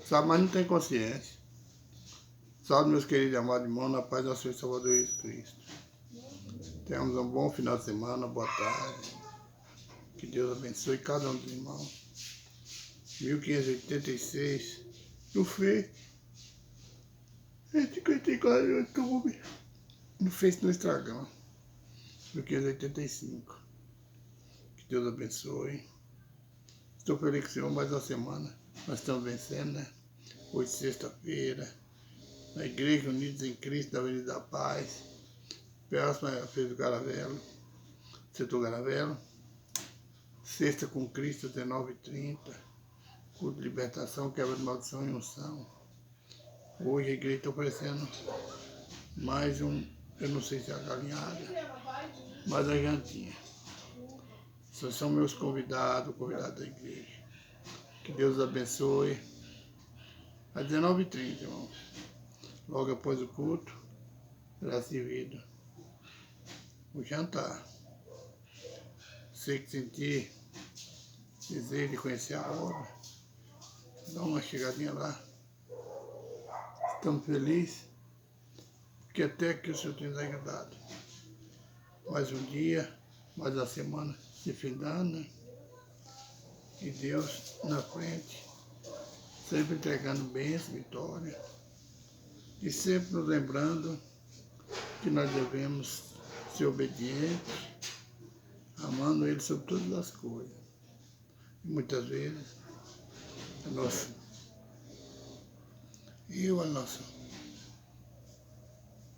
Sabe, mas não tem consciência. Salve, meus queridos amados irmãos, na paz do nosso Senhor e Salvador Jesus Cristo. Tenhamos um bom final de semana, boa tarde. Que Deus abençoe cada um dos irmãos. 1586, no Face. 54 no YouTube. No Face, no Instagram. 1585. Que Deus abençoe. Estou feliz com o Senhor, mais uma semana. Nós estamos vencendo, né? Hoje, sexta-feira. Na Igreja Unidos em Cristo, da Avenida da Paz. Próxima é a Feira do Garavelo. Setor Garavelo. Sexta com Cristo, 19h30. Culto de libertação, quebra de maldição e unção. Hoje a igreja está oferecendo mais um, eu não sei se é a galinhada, mas a jantinha. Esses são meus convidados da igreja. Que Deus abençoe. Às 19h30, irmão. Logo após o culto, graça e vida. O jantar. Você que sentir desejo de conhecer a obra, dá uma chegadinha lá. Estamos felizes, porque até que o Senhor tem nos ajudado. Mais um dia, mais uma semana se findando, né? E Deus na frente, sempre entregando bênção, vitória. E sempre nos lembrando que nós devemos ser obedientes, amando Ele sobre todas as coisas. E muitas vezes, a nossa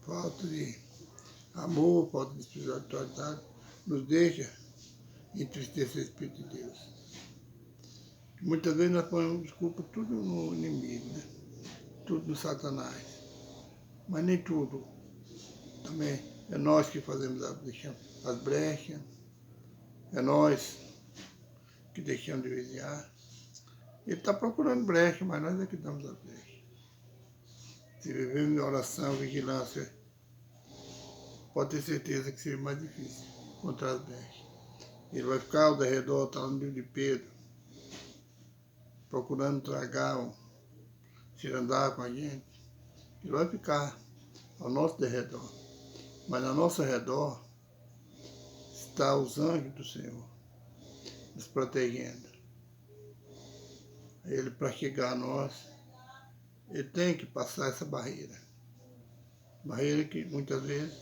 falta de amor, falta de espiritualidade, nos deixa entristecer o Espírito de Deus. Muitas vezes nós ponemos desculpa tudo no inimigo, né? Tudo no Satanás. Mas nem tudo. Também é nós que fazemos as brechas, é nós que deixamos de vigiar. Ele está procurando brecha, mas nós é que damos a brecha. Se vivemos em oração, vigilância, pode ter certeza que seria mais difícil contra as brechas. Ele vai ficar ao redor, está no livro de Pedro, procurando tragar, se andar com a gente. Ele vai ficar ao nosso redor. Mas ao nosso redor está os anjos do Senhor, nos protegendo. Ele, para chegar a nós, ele tem que passar essa barreira. Barreira que muitas vezes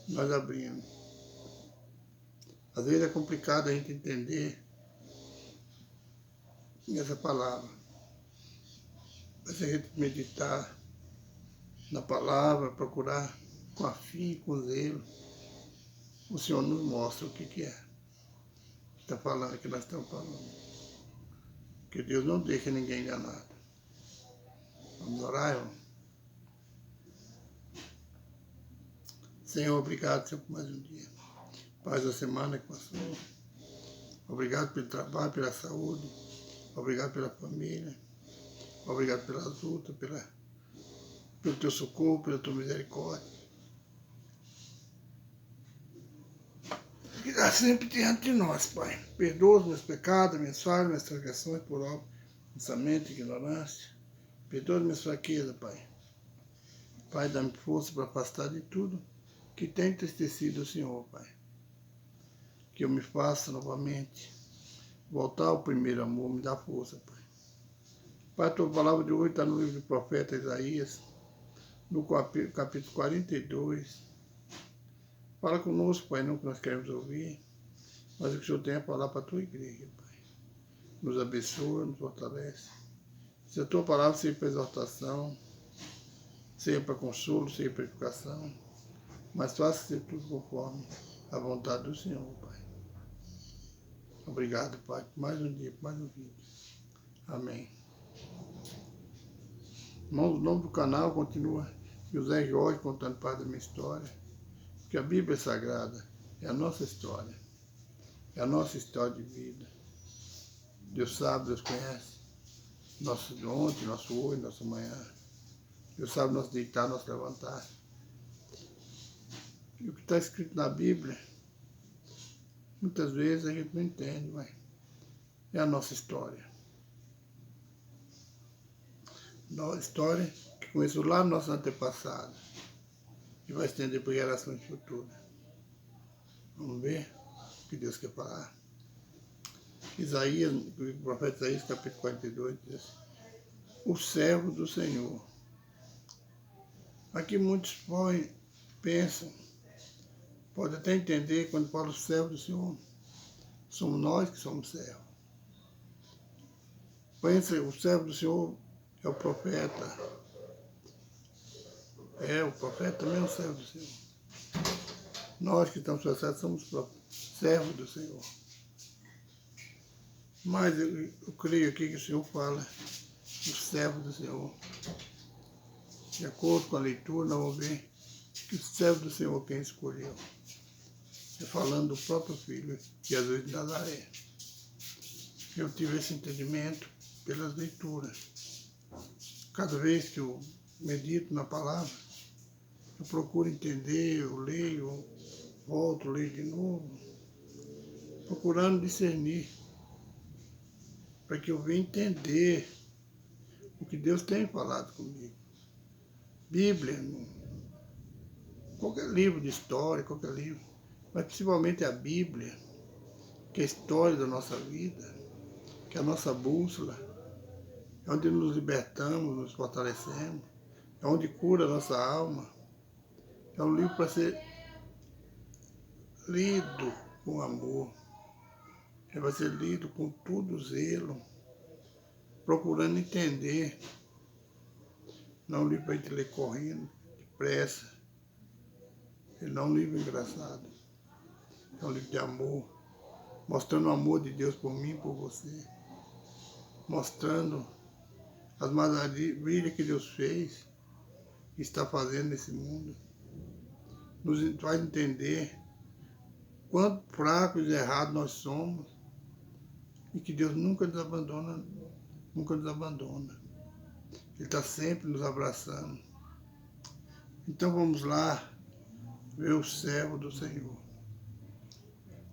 nós abrimos. Às vezes é complicado a gente entender essa palavra. Mas se a gente meditar na palavra, procurar com afinco, com zelo, o Senhor nos mostra o que é. Está falando, que nós estamos falando. Que Deus não deixa ninguém enganado. Vamos orar, irmão? Senhor, obrigado, Senhor, por mais um dia. Paz da semana que passou. Obrigado pelo trabalho, pela saúde. Obrigado pela família. Obrigado pelas lutas, pelo teu socorro, pela tua misericórdia. Que dá sempre diante de nós, Pai. Perdoa os meus pecados, minhas falhas, minhas transgressões por obra, pensamento, ignorância. Perdoa as minhas fraquezas, Pai. Pai, dá-me força para afastar de tudo que tem entristecido o Senhor, Pai. Que eu me faça novamente voltar ao primeiro amor, me dá força, Pai. Pai, a tua palavra de hoje está no livro do profeta Isaías, no capítulo 42. Fala conosco, Pai, não que nós queremos ouvir, mas o que o Senhor tem a falar para a tua igreja, Pai. Nos abençoa, nos fortalece. Se a tua palavra seja para exortação, seja para consolo, seja para edificação, mas faça ser tudo conforme a vontade do Senhor, Pai. Obrigado, Pai, por mais um dia, por mais um vídeo. Amém. Irmãos, o nome do canal continua José Jorge, contando parte da minha história. Porque a Bíblia é sagrada, é a nossa história. É a nossa história de vida. Deus sabe, Deus conhece. Nosso ontem, nosso hoje, nosso amanhã. Deus sabe nosso deitar, nosso levantar. E o que está escrito na Bíblia, muitas vezes a gente não entende, mas é a nossa história. História que começou lá no nosso antepassado e vai estender para gerações futuras. Vamos ver o que Deus quer falar. Isaías, o profeta Isaías, capítulo 42, diz assim, o servo do Senhor. Aqui muitos pensam, podem até entender quando fala o servo do Senhor, somos nós que somos servos. Pensa, o servo do Senhor é o profeta. O profeta também é um servo do Senhor. Nós que estamos processados somos servos do Senhor. Mas eu creio aqui que o Senhor fala, o servo do Senhor. De acordo com a leitura, nós vamos ver que o servo do Senhor quem escolheu. É falando do próprio Filho, Jesus de Nazaré. Eu tive esse entendimento pelas leituras. Cada vez que eu medito na palavra, eu procuro entender, eu leio, volto, leio de novo, procurando discernir, para que eu venha entender o que Deus tem falado comigo. Bíblia, qualquer livro de história, qualquer livro, mas principalmente a Bíblia, que é a história da nossa vida, que é a nossa bússola, é onde nos libertamos, nos fortalecemos, é onde cura a nossa alma. É um livro para ser lido com amor, é para ser lido com todo zelo, procurando entender. Não é um livro para a gente ler correndo, depressa. Ele não é um livro engraçado. É um livro de amor, mostrando o amor de Deus por mim e por você. Mostrando as maravilhas que Deus fez e está fazendo nesse mundo. Nos faz entender quanto fracos e errados nós somos e que Deus nunca nos abandona, nunca nos abandona. Ele está sempre nos abraçando. Então vamos lá ver o servo do Senhor.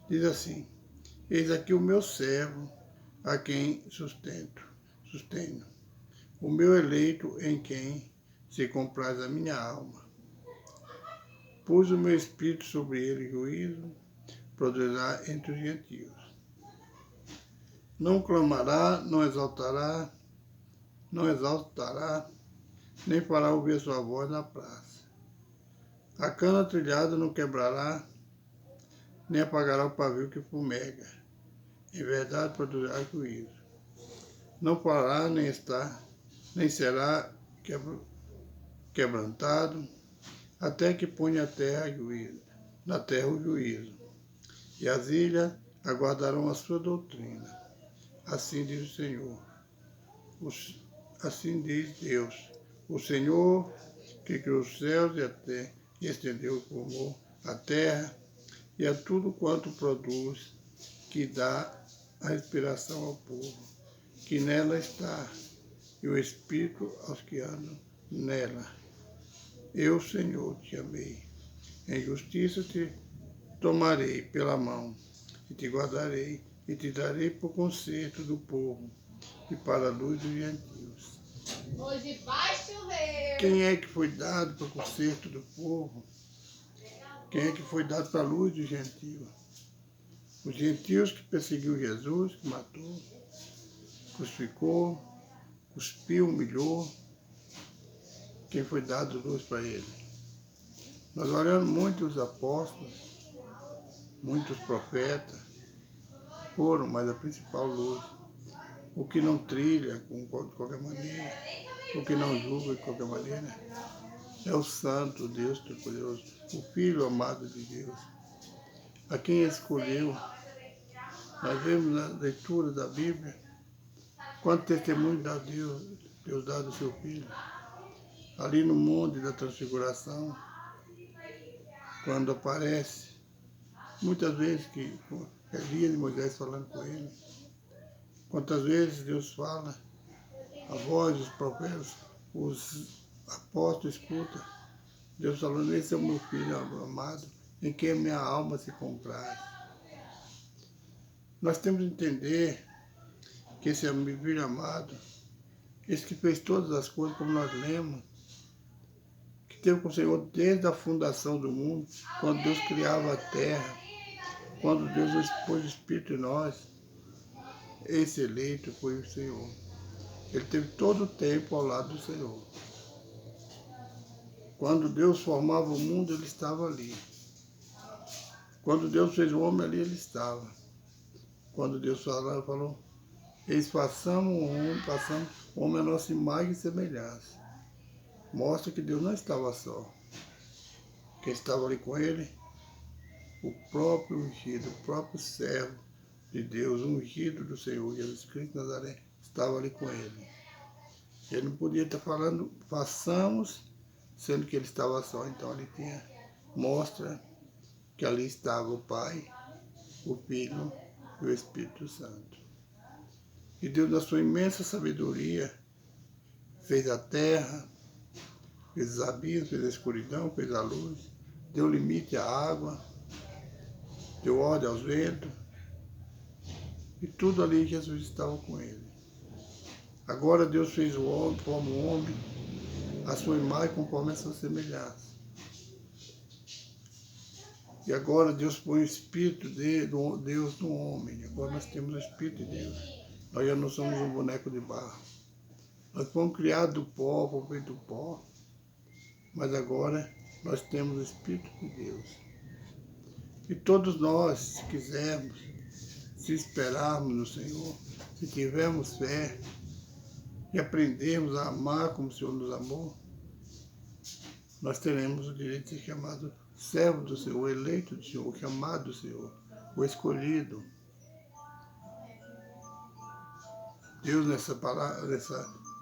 Diz assim, eis aqui o meu servo, a quem sustenho, o meu eleito em quem se compraz a minha alma. Pus o meu espírito sobre ele juízo, produzirá entre os gentios. Não clamará, não exaltará, nem fará ouvir sua voz na praça. A cana trilhada não quebrará, nem apagará o pavio que fumega. Em verdade produzirá juízo. Não fará, nem será quebrantado, até que ponha na terra o juízo. E as ilhas aguardarão a sua doutrina. Assim diz o Senhor. Assim diz Deus. O Senhor que criou os céus e a terra, e estendeu e formou a terra e a tudo quanto produz, que dá a respiração ao povo, que nela está, e o Espírito aos que andam nela. Eu, Senhor, te amei. Em justiça te tomarei pela mão, e te guardarei, e te darei por conserto do povo, e para a luz dos gentios. Hoje vai chover. Quem é que foi dado para o conserto do povo? Quem é que foi dado para a luz dos gentios? Os gentios que perseguiu Jesus, que matou, crucificou, cuspiu, humilhou. Quem foi dado luz para ele? Nós olhamos muitos apóstolos, muitos profetas, foram, mas a principal luz, o que não trilha de qualquer maneira, o que não julga de qualquer maneira, é o Santo Deus Todo-Poderoso, o Filho amado de Deus, a quem escolheu. Nós vemos na leitura da Bíblia quanto testemunho dá Deus dá do seu Filho. Ali no Monte da Transfiguração, quando aparece, muitas vezes que Elias e Moisés falando com ele, quantas vezes Deus fala, a voz dos profetas, os apóstolos escutam, Deus falando, esse é o meu Filho amado, em quem a minha alma se compraz. Nós temos que entender que esse é o meu Filho amado, esse que fez todas as coisas, como nós lemos, que teve com o Senhor desde a fundação do mundo, quando Deus criava a terra, quando Deus pôs o Espírito em nós, esse eleito foi o Senhor. Ele teve todo o tempo ao lado do Senhor. Quando Deus formava o mundo, ele estava ali. Quando Deus fez o homem ali, ele estava. Quando Deus falou, eis façamos o homem a nossa imagem e semelhança. Mostra que Deus não estava só. Quem estava ali com ele, o próprio ungido, o próprio servo de Deus, o ungido do Senhor, Jesus Cristo de Nazaré, estava ali com ele. Ele não podia estar falando, façamos, sendo que ele estava só. Então ele mostra que ali estava o Pai, o Filho e o Espírito Santo. E Deus, na sua imensa sabedoria, fez a terra, fez os abismos, fez a escuridão, fez a luz, deu limite à água, deu ordem aos ventos, e tudo ali Jesus estava com ele. Agora Deus fez o homem, como o homem, a sua imagem conforme a sua semelhança. E agora Deus põe o Espírito de Deus no homem. Agora nós temos o Espírito de Deus. Nós já não somos um boneco de barro. Nós fomos criados do pó, fomos feitos do pó. Mas agora nós temos o Espírito de Deus. E todos nós, se quisermos, se esperarmos no Senhor, se tivermos fé e aprendermos a amar como o Senhor nos amou, nós teremos o direito de ser chamado servo do Senhor, o eleito do Senhor, o chamado do Senhor, o escolhido. Deus, nessa palavra, nesse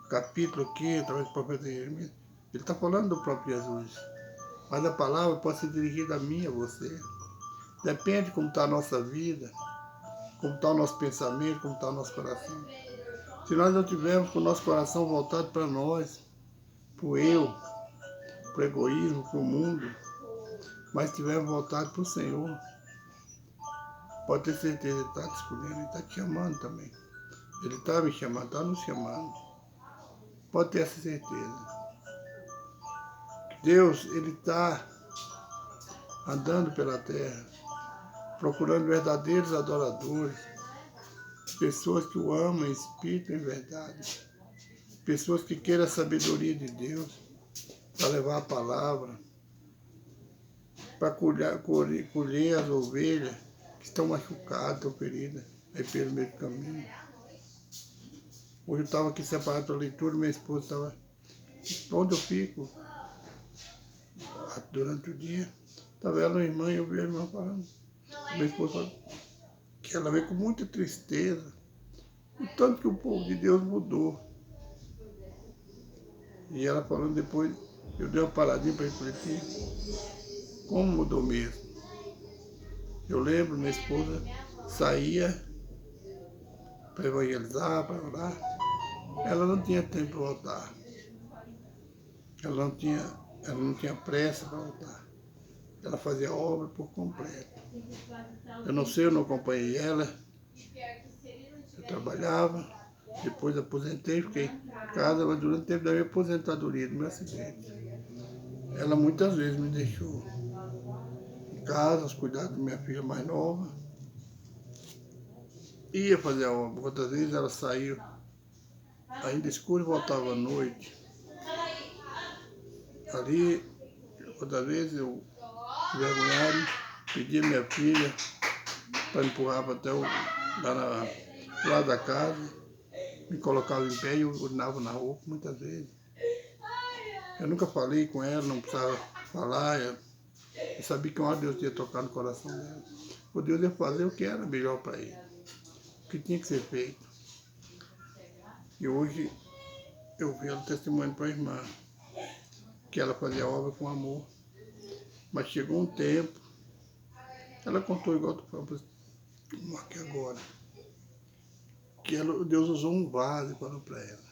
capítulo aqui, através do profeta Jeremias, ele está falando do próprio Jesus. Mas a palavra pode ser dirigida a mim e a você. Depende de como está a nossa vida, como está o nosso pensamento, como está o nosso coração. Se nós não tivermos com o nosso coração voltado para nós, para o eu, para o egoísmo, para o mundo, mas estivermos voltados para o Senhor, pode ter certeza, Ele está te escolhendo, Ele está te chamando também. Ele está me chamando, está nos chamando. Pode ter essa certeza. Deus, Ele está andando pela terra, procurando verdadeiros adoradores, pessoas que o amam em espírito e em verdade, pessoas que queiram a sabedoria de Deus para levar a palavra, para colher as ovelhas que estão machucadas, estão feridas aí pelo meio do caminho. Hoje eu estava aqui separado para a leitura, minha esposa estava onde eu fico durante o dia. Estava ela, minha irmã, e eu vi a irmã falando. Minha esposa falou que ela veio com muita tristeza, o tanto que o povo de Deus mudou. E ela falando depois, eu dei uma paradinha para refletir, como mudou mesmo. Eu lembro, minha esposa saía para evangelizar, para orar. Ela não tinha tempo para voltar. Ela não tinha pressa para voltar. Ela fazia a obra por completo. Eu não sei, eu não acompanhei ela. Eu trabalhava, depois aposentei, fiquei em casa, mas durante o tempo da minha aposentadoria, do meu acidente. Ela muitas vezes me deixou em casa, aos cuidados da minha filha mais nova. Ia fazer a obra. Outras vezes ela saiu ainda escuro e voltava à noite. Ali, outras vezes eu, envergonhado, pedi a minha filha para empurrar até lá lado da casa, me colocava em pé e eu urinava na roupa muitas vezes. Eu nunca falei com ela, não precisava falar, eu sabia que uma hora Deus ia tocar no coração dela. O Deus ia fazer o que era melhor para ele, o que tinha que ser feito. E hoje eu vi o testemunho para a irmã, que ela fazia a obra com amor. Mas chegou um tempo, ela contou igual tu falou aqui agora, que Deus usou um vaso e falou para ela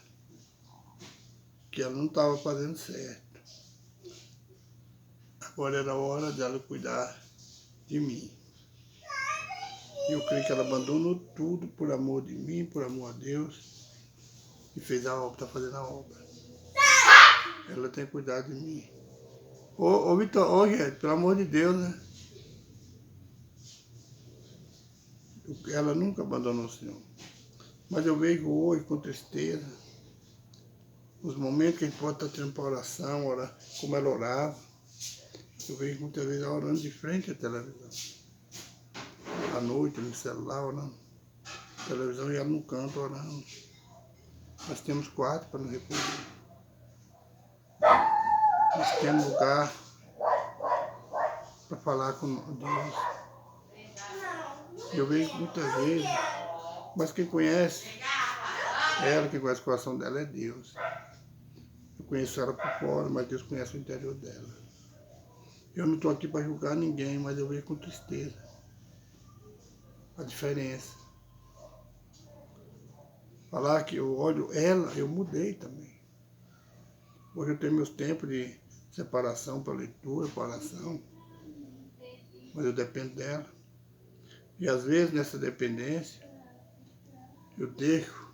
que ela não estava fazendo certo. Agora era a hora dela cuidar de mim. E eu creio que ela abandonou tudo por amor de mim, por amor a Deus. e fez a obra, está fazendo a obra. Ela tem cuidado de mim. Ô Vitor, ô gente, pelo amor de Deus, né? Ela nunca abandonou o Senhor. Mas eu vejo hoje com tristeza os momentos que a gente pode estar tendo para oração, orar, como ela orava. Eu vejo muitas vezes ela orando de frente à televisão. À noite, no celular, orando. A televisão e ela no canto orando. Nós temos quarto para nos recolher. Nós temos lugar para falar com Deus. Eu vejo muitas vezes, mas quem conhece ela, quem conhece o coração dela é Deus. Eu conheço ela por fora, mas Deus conhece o interior dela. Eu não estou aqui para julgar ninguém, mas eu vejo com tristeza a diferença. Falar que eu olho ela, eu mudei também. Hoje eu tenho meus tempos de separação para leitura, para oração, mas eu dependo dela. E às vezes nessa dependência, eu deixo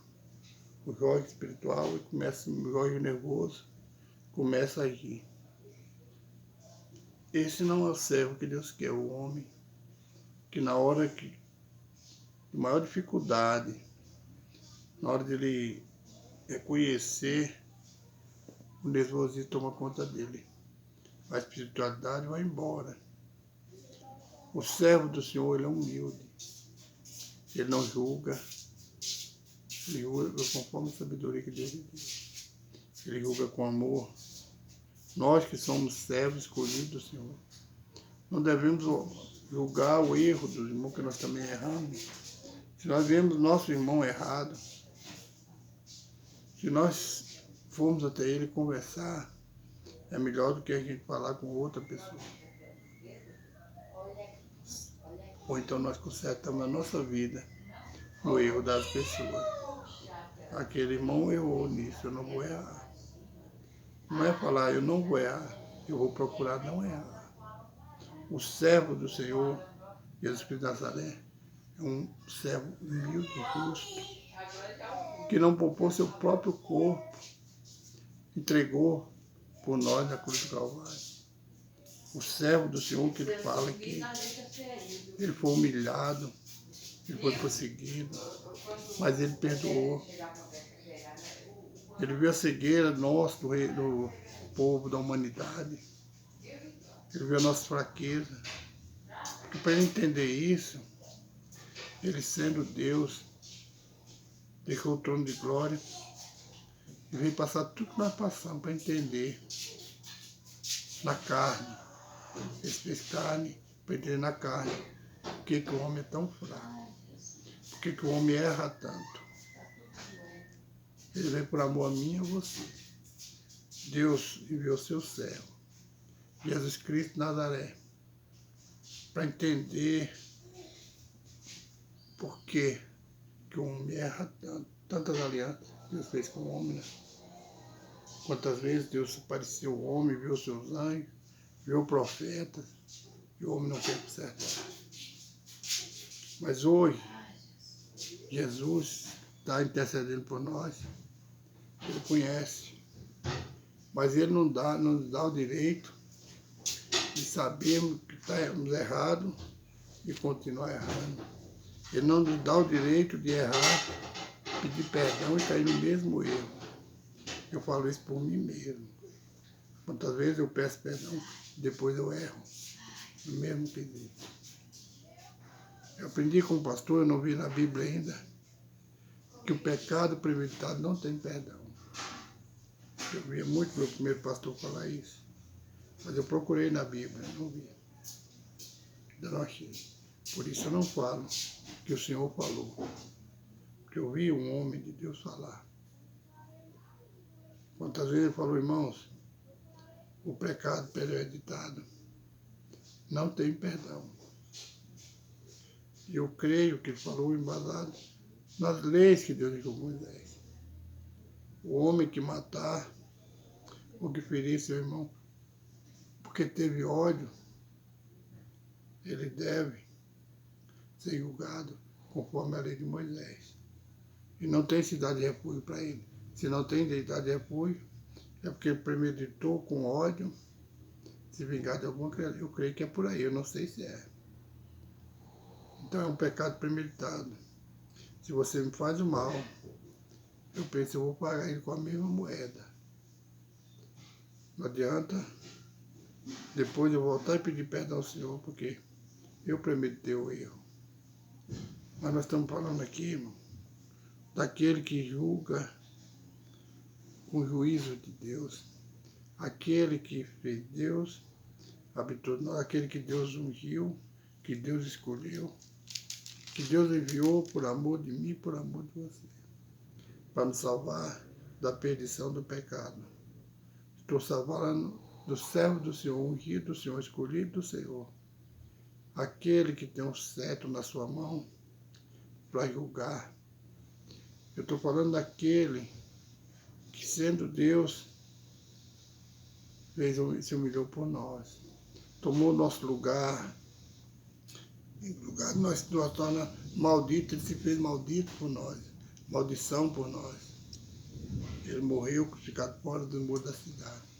o Jorge espiritual e começa o Jorge nervoso, começa a agir. Esse não é o servo que Deus quer, o homem que na hora de maior dificuldade, na hora de ele reconhecer, o nervosismo toma conta dele. A espiritualidade vai embora. O servo do Senhor, ele é humilde. Ele não julga. Ele julga conforme a sabedoria que Deus lhe deu. Ele julga com amor. Nós que somos servos escolhidos do Senhor, não devemos julgar o erro dos irmãos, que nós também erramos. Se nós vemos nosso irmão errado, se nós formos até ele conversar, é melhor do que a gente falar com outra pessoa. Ou então nós consertamos a nossa vida no erro das pessoas. Aquele irmão errou nisso, eu não vou errar. Não é falar, eu não vou errar, eu vou procurar não errar. O servo do Senhor, Jesus Cristo de Nazaré, é um servo humilde e justo, que não poupou seu próprio corpo, entregou por nós na cruz do Calvário. O servo do Senhor que ele fala que ele foi humilhado, ele foi perseguido, mas ele perdoou. Ele viu a cegueira nossa, do povo, da humanidade. Ele viu a nossa fraqueza. Porque para ele entender isso, ele sendo Deus, deixou o trono de glória e veio passar tudo que nós passamos para entender na carne. Ele fez carne para entender na carne por que o homem é tão fraco, por que o homem erra tanto. Ele veio por amor a mim e a você. Deus enviou seu servo, Jesus Cristo de Nazaré, para entender por que o homem erra tanto. Tantas alianças que Deus fez com o homem, né? Quantas vezes Deus apareceu ao homem, viu seus anjos, viu profetas, e o homem não quer consertar. Mas hoje, Jesus está intercedendo por nós. Ele conhece, mas ele não nos dá o direito de sabermos que estamos errados e continuar errando. Ele não nos dá o direito de errar, pedir perdão e cair no mesmo erro. Eu falo isso por mim mesmo. Quantas vezes eu peço perdão, depois eu erro, no mesmo quesito. Eu aprendi como pastor, eu não vi na Bíblia ainda, que o pecado premeditado não tem perdão. Eu via muito meu primeiro pastor falar isso, mas eu procurei na Bíblia, não vi. Ainda não achei. Por isso eu não falo que o Senhor falou, porque eu vi um homem de Deus falar. Quantas vezes ele falou, irmãos, o pecado premeditado não tem perdão. E eu creio que ele falou embasado nas leis que Deus deu a Moisés. O homem que matar ou que ferir seu irmão porque teve ódio, ele deve ser julgado conforme a lei de Moisés. E não tem cidade de refúgio para ele, Se não tem deidade de repúdio, é porque ele premeditou com ódio, se vingar de alguma criatura. Eu creio que é por aí, eu não sei se é. Então é um pecado premeditado. Se você me faz o mal, eu penso, eu vou pagar ele com a mesma moeda. Não adianta depois eu voltar e pedir perdão ao Senhor, porque eu premeditei o erro. Mas nós estamos falando aqui, irmão, daquele que julga com o juízo de Deus. Aquele que fez Deus, habitou nós, aquele que Deus ungiu, que Deus escolheu, que Deus enviou por amor de mim, por amor de você, para nos salvar da perdição do pecado. Estou salvando do servo do Senhor, ungido do Senhor, escolhido do Senhor. Aquele que tem um cetro na sua mão para julgar. Eu estou falando daquele que, sendo Deus, se humilhou por nós. Tomou nosso lugar. Em lugar de nós torna maldito, ele se fez maldito por nós. Maldição por nós. Ele morreu crucificado fora do muro da cidade.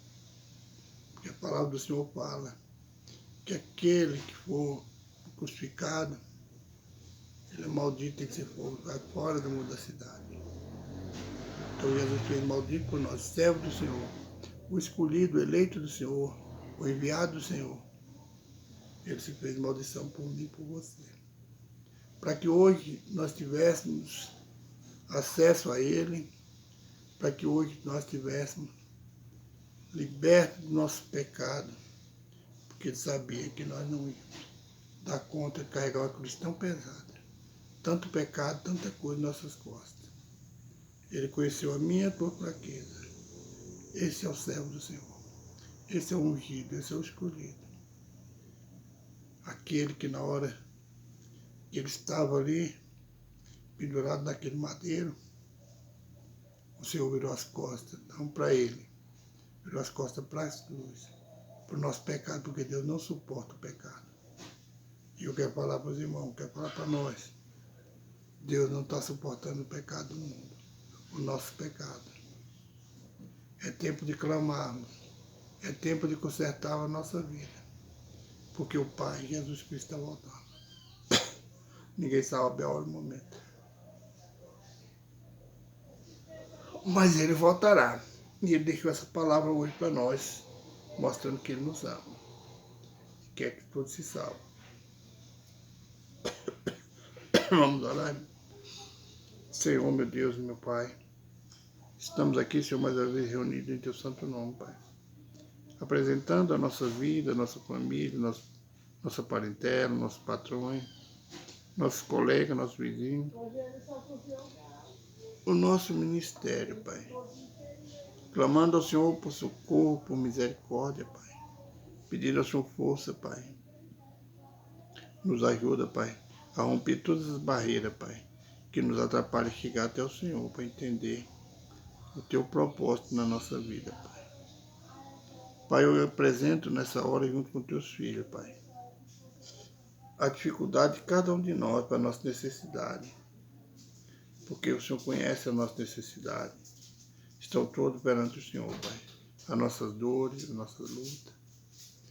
Porque a palavra do Senhor fala que aquele que for crucificado, ele é maldito, tem que ser colocado fora do muro da cidade. Então Jesus fez maldito por nós, servo do Senhor, o escolhido, o eleito do Senhor, o enviado do Senhor. Ele se fez maldição por mim e por você. Para que hoje nós tivéssemos acesso a Ele, para que hoje nós tivéssemos libertos do nosso pecado, porque Ele sabia que nós não íamos dar conta de carregar uma cruz tão pesada. Tanto pecado, tanta coisa nas nossas costas. Ele conheceu a minha e a tua fraqueza. Esse é o servo do Senhor. Esse é o ungido, esse é o escolhido. Aquele que na hora que ele estava ali, pendurado naquele madeiro, o Senhor virou as costas, não para ele, virou as costas para as cruzes, para o nosso pecado, porque Deus não suporta o pecado. E eu quero falar para os irmãos, quero falar para nós, Deus não está suportando o pecado do mundo, o nosso pecado. É tempo de clamarmos, é tempo de consertar a nossa vida, porque o Pai, Jesus Cristo, está voltando. Ninguém sabe a hora do momento. Mas Ele voltará. E Ele deixou essa palavra hoje para nós, mostrando que Ele nos ama. Quer que todos se salvem. Vamos orar. Senhor, meu Deus, meu Pai. Estamos aqui, Senhor, mais uma vez reunidos em Teu santo nome, Pai. Apresentando a nossa vida, a nossa família, nossa parentela, nossos patrões, nossos colegas, nossos vizinhos. O nosso ministério, Pai. Clamando ao Senhor por socorro, por misericórdia, Pai. Pedindo ao Senhor força, Pai. Nos ajuda, Pai, a romper todas as barreiras, Pai, que nos atrapalham chegar até o Senhor, para entender o Teu propósito na nossa vida, Pai. Pai, eu apresento nessa hora junto com Teus filhos, Pai, a dificuldade de cada um de nós para a nossa necessidade, porque o Senhor conhece a nossa necessidade. Estão todos perante o Senhor, Pai. As nossas dores, as nossas lutas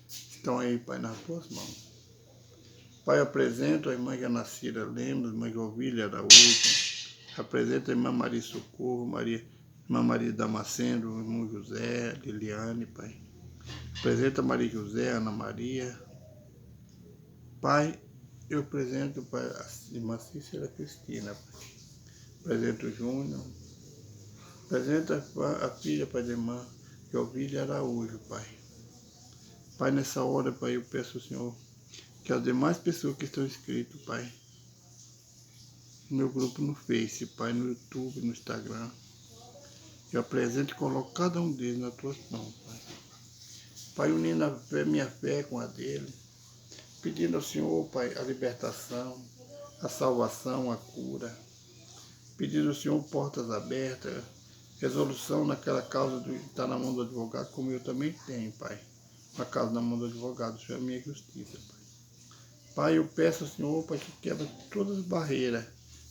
estão aí, Pai, nas Tuas mãos. Pai, eu apresento a irmã Janacira Lemos, a irmã Jovília Araújo, apresento a irmã Maria Socorro, irmã Maria Damasceno, o irmão José, Liliane, Pai. Apresento a Maria José, Ana Maria. Pai, eu apresento, Pai, a irmã Cícera Cristina, Pai. Apresento o Júnior. Apresento a filha, Pai, da irmã Jovília Araújo, Pai. Pai, nessa hora, Pai, eu peço ao Senhor que as demais pessoas que estão inscritas, Pai, no meu grupo no Face, Pai, no YouTube, no Instagram, eu apresento e coloco cada um deles nas Tuas mãos, Pai. Pai, unindo minha fé com a dele, pedindo ao Senhor, Pai, a libertação, a salvação, a cura. Pedindo ao Senhor portas abertas, resolução naquela causa que está na mão do advogado, como eu também tenho, Pai. Uma causa na mão do advogado, o Senhor é a minha justiça, Pai. Pai, eu peço ao Senhor, Pai, que quebra todas as barreiras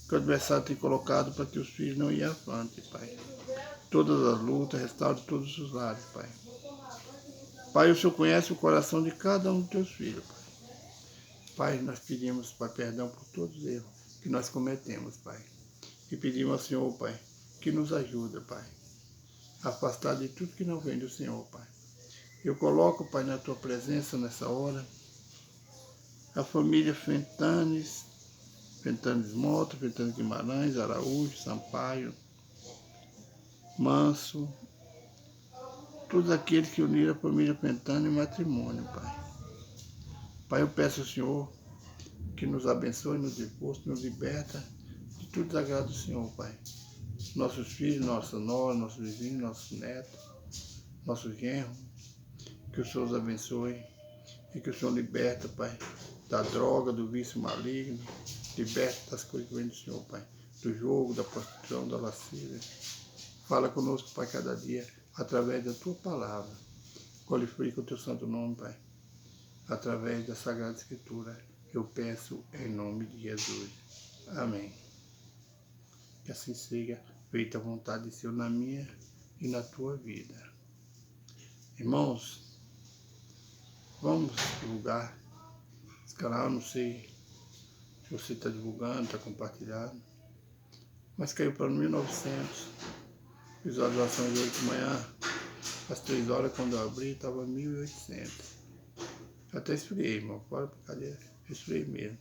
que o adversário tem colocado para que os filhos não iam avante, Pai. todas as lutas, restaure todos os lares, Pai. Pai, o Senhor conhece o coração de cada um dos teus filhos, Pai. Pai, nós pedimos, Pai, perdão por todos os erros que nós cometemos, Pai. E pedimos ao Senhor, Pai, que nos ajude, Pai, a afastar de tudo que não vem do Senhor, Pai. Eu coloco, Pai, na tua presença nessa hora, a família Fentanes Mota, Fentanes Guimarães, Araújo, Sampaio, Manso, todos aqueles que uniram a família Fentanes em matrimônio, Pai. Pai, eu peço ao Senhor que nos abençoe, nos impulse, nos liberta de tudo desagrado do Senhor, Pai. Nossos filhos, nossa nora, nossos vizinhos, nossos netos, nossos genros, que o Senhor os abençoe e que o Senhor liberta, Pai, da droga, do vício maligno, liberta das coisas que vêm do Senhor, Pai, do jogo, da prostituição, da lascívia. Fala conosco, Pai, cada dia, através da Tua palavra. Glorifica o Teu santo nome, Pai, através da Sagrada Escritura. Eu peço em nome de Jesus. Amém. Que assim seja feita a vontade de Deus na minha e na tua vida. Irmãos, vamos divulgar esse canal. Não sei se você está divulgando, está compartilhando, mas caiu para 1.900 visualizações hoje de manhã. Às 3 horas, quando eu abri, estava 1.800. Até esfriei, irmão, fora brincadeira, esfriei mesmo.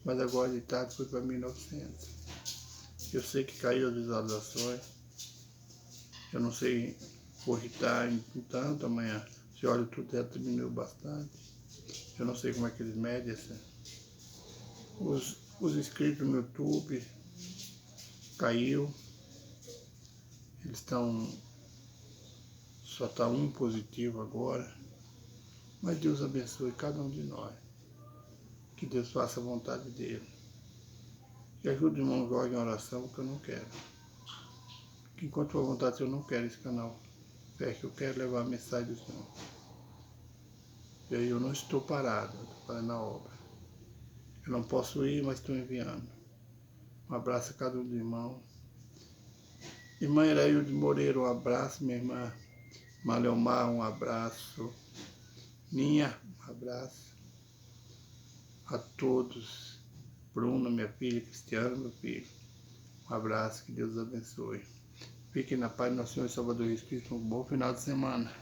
Mas agora de tarde foi para 1.900. Eu sei que caiu as visualizações. Eu não sei, hoje está em tanto, amanhã, se olha tudo, já diminuiu bastante. Eu não sei como é que eles medem os inscritos no YouTube, caiu. Eles estão, só está um positivo agora. Mas Deus abençoe cada um de nós. Que Deus faça a vontade dele. E ajude o irmão Jorge em oração, porque eu não quero. Que enquanto for vontade, eu não quero esse canal. Que eu quero levar a mensagem do Senhor. E aí eu não estou parado, eu estou fazendo a obra. Eu não posso ir, mas estou enviando. Um abraço a cada um dos irmãos. Irmã Irailde Moreira, um abraço. Minha irmã Maleomar, um abraço. Ninha, um abraço. A todos. Bruna, minha filha, Cristiano, meu filho. Um abraço, que Deus os abençoe. Fiquem na paz do nosso Senhor e Salvador Jesus Cristo. Um bom final de semana.